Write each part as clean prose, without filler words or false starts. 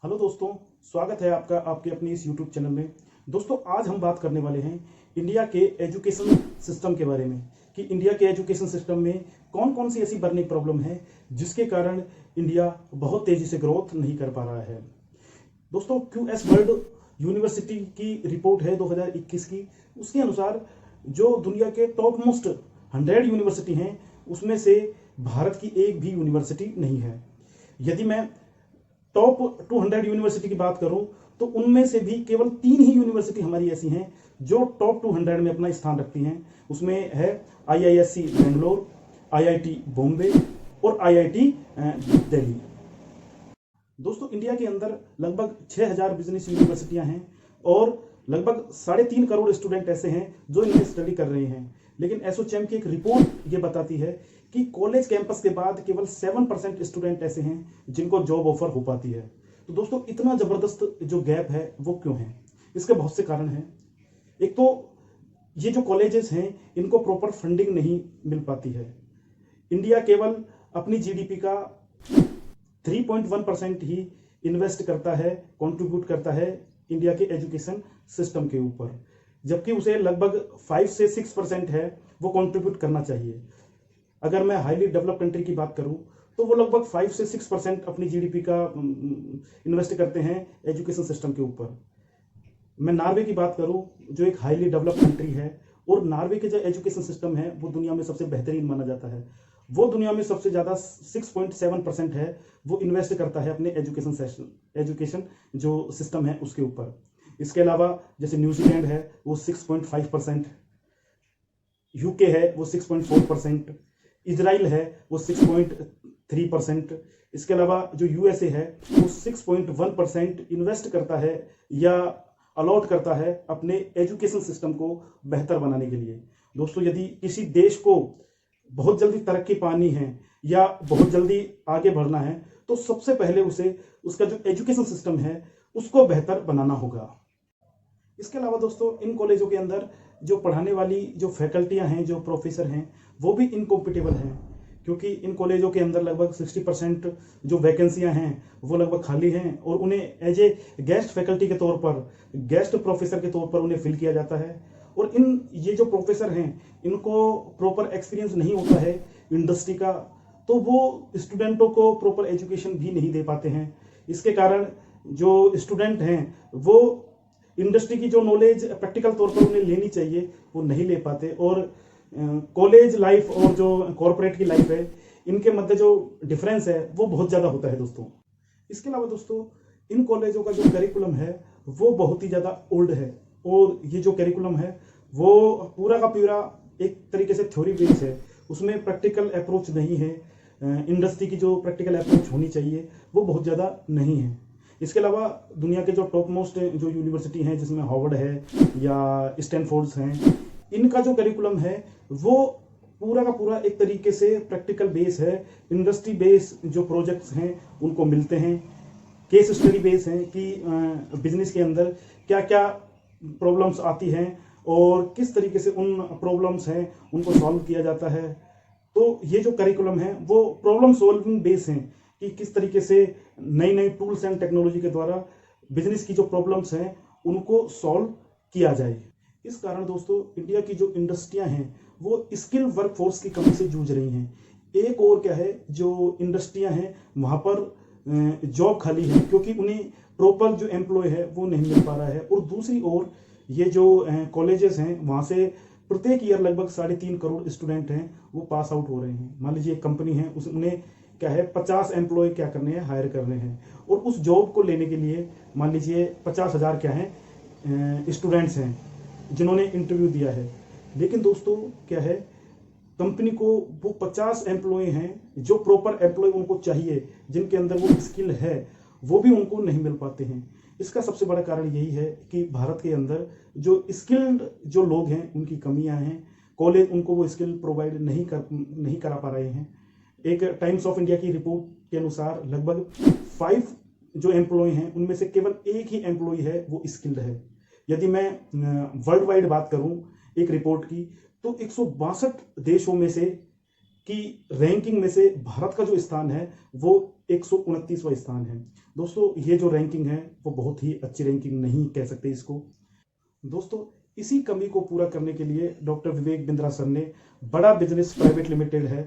Hello दोस्तों, स्वागत है आपका आपके अपने इस यूट्यूब चैनल में। दोस्तों, आज हम बात करने वाले हैं इंडिया के एजुकेशन सिस्टम के बारे में कि इंडिया के एजुकेशन सिस्टम में कौन कौन सी ऐसी बर्निंग प्रॉब्लम है जिसके कारण इंडिया बहुत तेजी से ग्रोथ नहीं कर पा रहा है। दोस्तों, क्यूएस वर्ल्ड यूनिवर्सिटी की रिपोर्ट है 2021 की। उसके अनुसार जो दुनिया के टॉप मोस्ट 100 यूनिवर्सिटी हैं उसमें से भारत की एक भी यूनिवर्सिटी नहीं है। यदि मैं टॉप 200 यूनिवर्सिटी की बात करूं तो उनमें से भी केवल 3 ही यूनिवर्सिटी हमारी ऐसी हैं जो टॉप 200 में अपना स्थान रखती हैं। उसमें है आईआईएससी बेंगलोर, आईआईटी बॉम्बे और आईआईटी दिल्ली। दोस्तों, इंडिया के अंदर लगभग 6000 बिजनेस यूनिवर्सिटियां हैं और लगभग 3.5 करोड़ स्टूडेंट ऐसे हैं जो इनमें स्टडी कर रहे हैं। लेकिन एसोचैम की एक रिपोर्ट ये बताती है कि कॉलेज कैंपस के बाद केवल 7% स्टूडेंट ऐसे हैं जिनको जॉब ऑफर हो पाती है। तो दोस्तों, इतना जबरदस्त जो गैप है वो क्यों है? इसके बहुत से कारण हैं। एक तो ये जो कॉलेजेस हैं इनको प्रॉपर फंडिंग नहीं मिल पाती है। इंडिया केवल अपनी जीडीपी का 3.1% ही इन्वेस्ट करता है, कंट्रीब्यूट करता है इंडिया के एजुकेशन सिस्टम के ऊपर, जबकि उसे लगभग 5 से 6% है वो कंट्रीब्यूट करना चाहिए। अगर मैं हाईली डेवलप कंट्री की बात करूं तो वो लगभग 5 से 6% अपनी जीडीपी का इन्वेस्ट करते हैं एजुकेशन सिस्टम के ऊपर। मैं नॉर्वे की बात करूं जो एक हाईली डेवलप कंट्री है, और नॉर्वे के जो एजुकेशन सिस्टम है वो दुनिया में सबसे बेहतरीन माना जाता है। वो दुनिया में सबसे ज़्यादा 6.7% है वो इन्वेस्ट करता है अपने एजुकेशन जो सिस्टम है उसके ऊपर। इसके अलावा जैसे न्यूजीलैंड है वो 6.5%, यूके है वो 6.4%, इजराइल है वो 6.3%। इसके अलावा जो यूएसए है वो 6.1% इन्वेस्ट करता है या अलॉट करता है अपने एजुकेशन सिस्टम को बेहतर बनाने के लिए। दोस्तों, यदि किसी देश को बहुत जल्दी तरक्की पानी है या बहुत जल्दी आगे बढ़ना है तो सबसे पहले उसे उसका जो एजुकेशन सिस्टम है उसको बेहतर बनाना होगा। इसके अलावा दोस्तों, इन कॉलेजों के अंदर जो पढ़ाने वाली जो फैकल्टियां हैं, जो प्रोफेसर हैं, वो भी इनकॉम्पिटेबल हैं, क्योंकि इन कॉलेजों के अंदर लगभग 60% जो वैकेंसियां हैं वो लगभग खाली हैं और उन्हें एज ए गेस्ट फैकल्टी के तौर पर, गेस्ट प्रोफेसर के तौर पर उन्हें फिल किया जाता है। और ये जो प्रोफेसर हैं इनको प्रॉपर एक्सपीरियंस नहीं होता है इंडस्ट्री का, तो वो स्टूडेंटों को प्रॉपर एजुकेशन भी नहीं दे पाते हैं। इसके कारण जो स्टूडेंट हैं वो इंडस्ट्री की जो नॉलेज प्रैक्टिकल तौर पर उन्हें लेनी चाहिए वो नहीं ले पाते, और कॉलेज लाइफ और जो कॉरपोरेट की लाइफ है इनके मध्य जो डिफरेंस है वो बहुत ज़्यादा होता है दोस्तों। इसके अलावा दोस्तों, इन कॉलेजों का जो करिकुलम है वो बहुत ही ज़्यादा ओल्ड है, और ये जो करिकुलम है वो पूरा का पूरा एक तरीके से थ्योरी बेस है, उसमें प्रैक्टिकल अप्रोच नहीं है। इंडस्ट्री की जो प्रैक्टिकल अप्रोच होनी चाहिए वो बहुत ज़्यादा नहीं है। इसके अलावा दुनिया के जो टॉप मोस्ट जो यूनिवर्सिटी हैं जिसमें हार्वर्ड है या स्टैनफोर्ड हैं, इनका जो करिकुलम है वो पूरा का पूरा एक तरीके से प्रैक्टिकल बेस है। इंडस्ट्री बेस जो प्रोजेक्ट्स हैं उनको मिलते हैं, केस स्टडी बेस हैं कि बिजनेस के अंदर क्या क्या प्रॉब्लम्स आती हैं और किस तरीके से उन प्रॉब्लम्स हैं उनको सॉल्व किया जाता है। तो ये जो करिकुलम है वो प्रॉब्लम सॉल्विंग बेस हैं कि किस तरीके से नई नई टूल्स एंड टेक्नोलॉजी के द्वारा बिजनेस की जो प्रॉब्लम्स हैं उनको सॉल्व किया जाए। इस कारण दोस्तों, इंडिया की जो इंडस्ट्रियां हैं वो स्किल वर्कफोर्स की कमी से जूझ रही हैं। एक और क्या है, जो इंडस्ट्रियां हैं वहाँ पर जॉब खाली है क्योंकि उन्हें प्रॉपर जो एम्प्लॉय है वो नहीं मिल पा रहा है, और दूसरी ओर ये जो कॉलेजेस हैं वहाँ से प्रत्येक ईयर लगभग 3.5 करोड़ स्टूडेंट हैं वो पास आउट हो रहे हैं। मान लीजिए एक कंपनी है, उन्हें क्या है 50 एम्प्लॉय क्या करने हैं, हायर करने हैं, और उस जॉब को लेने के लिए मान लीजिए 50,000 क्या है स्टूडेंट्स हैं जिन्होंने इंटरव्यू दिया है। लेकिन दोस्तों क्या है, कंपनी को वो 50 एम्प्लॉय हैं जो प्रॉपर एम्प्लॉय उनको चाहिए, जिनके अंदर वो स्किल है, वो भी उनको नहीं मिल पाते हैं। इसका सबसे बड़ा कारण यही है कि भारत के अंदर जो स्किल्ड जो लोग हैं उनकी कमियां हैं, कॉलेज उनको वो स्किल प्रोवाइड नहीं करा पा रहे हैं। एक टाइम्स ऑफ इंडिया की रिपोर्ट के अनुसार लगभग 5 जो एम्प्लॉय हैं उनमें से केवल एक ही एम्प्लॉय है वो स्किल्ड है। यदि मैं वर्ल्ड वाइड बात करूं एक रिपोर्ट की, तो 162 देशों में से कि रैंकिंग में से भारत का जो स्थान है वो 129वां स्थान है। दोस्तों ये जो रैंकिंग है वो बहुत ही अच्छी रैंकिंग नहीं कह सकते इसको। दोस्तों इसी कमी को पूरा करने के लिए डॉक्टर विवेक बिंद्रा सर ने बड़ा बिजनेस प्राइवेट लिमिटेड है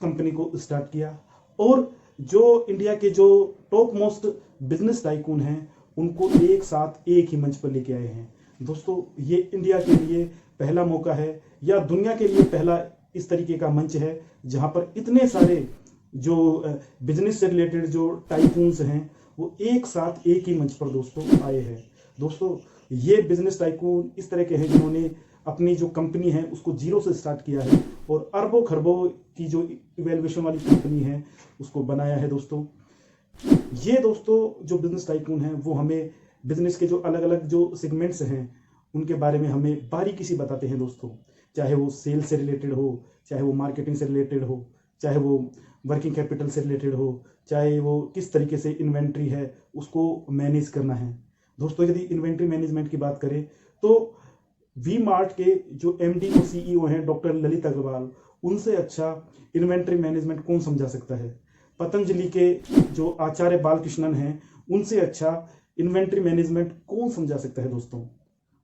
कंपनी को स्टार्ट किया, और जो इंडिया के जो टॉप मोस्ट बिजनेस टाइकून हैं उनको एक साथ एक ही मंच पर लेके आए हैं। दोस्तों ये इंडिया के लिए पहला मौका है या दुनिया के लिए पहला इस तरीके का मंच है जहां पर इतने सारे जो बिजनेस से रिलेटेड जो टाइकून्स हैं वो एक साथ एक ही मंच पर दोस्तों आए हैं। दोस्तों ये बिजनेस टाइकून इस तरह के हैं जिन्होंने अपनी जो कंपनी है उसको जीरो से स्टार्ट किया है और अरबों खरबों की जो इवेल्युएशन वाली कंपनी है उसको बनाया है। दोस्तों ये दोस्तों जो बिजनेस टाइकून हैं वो हमें बिजनेस के जो अलग अलग जो सेगमेंट्स हैं उनके बारे में हमें बारीकी से बताते हैं दोस्तों, चाहे वो सेल्स से रिलेटेड हो, चाहे वो मार्केटिंग से रिलेटेड हो, चाहे वो वर्किंग कैपिटल से रिलेटेड हो, चाहे वो किस तरीके से इन्वेंट्री है उसको मैनेज करना है। दोस्तों यदि इन्वेंट्री मैनेजमेंट की बात करें तो वी मार्ट के जो एमडी और सीईओ हैं डॉक्टर ललित अग्रवाल, उनसे अच्छा इन्वेंट्री मैनेजमेंट कौन समझा सकता है। पतंजलि के जो आचार्य बालकृष्णन हैं उनसे अच्छा इन्वेंट्री मैनेजमेंट कौन समझा सकता है।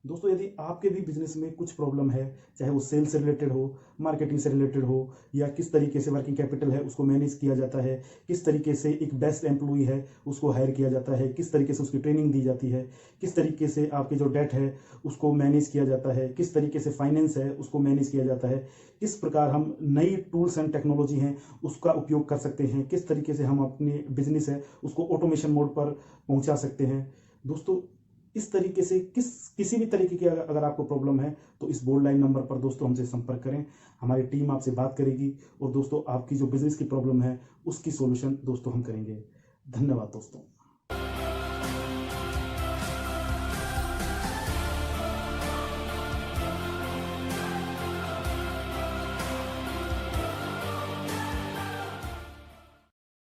दोस्तों यदि आपके भी बिजनेस में कुछ प्रॉब्लम है, चाहे वो सेल्स से रिलेटेड हो, मार्केटिंग से रिलेटेड हो, या किस तरीके से वर्किंग कैपिटल है उसको मैनेज किया जाता है, किस तरीके से एक बेस्ट एम्प्लॉई है उसको हायर किया जाता है, किस तरीके से उसकी ट्रेनिंग दी जाती है, किस तरीके से आपके जो डेट है उसको मैनेज किया जाता है, किस तरीके से फाइनेंस है उसको मैनेज किया जाता है, किस प्रकार हम नई टूल्स एंड टेक्नोलॉजी हैं उसका उपयोग कर सकते हैं, किस तरीके से हम अपने बिजनेस है उसको ऑटोमेशन मोड पर पहुंचा सकते हैं। दोस्तों इस तरीके से किसी भी तरीके की अगर आपको प्रॉब्लम है तो इस बोल्ड लाइन नंबर पर दोस्तों हमसे संपर्क करें, हमारी टीम आपसे बात करेगी और दोस्तों आपकी जो बिजनेस की प्रॉब्लम है उसकी सॉल्यूशन दोस्तों हम करेंगे। धन्यवाद दोस्तों।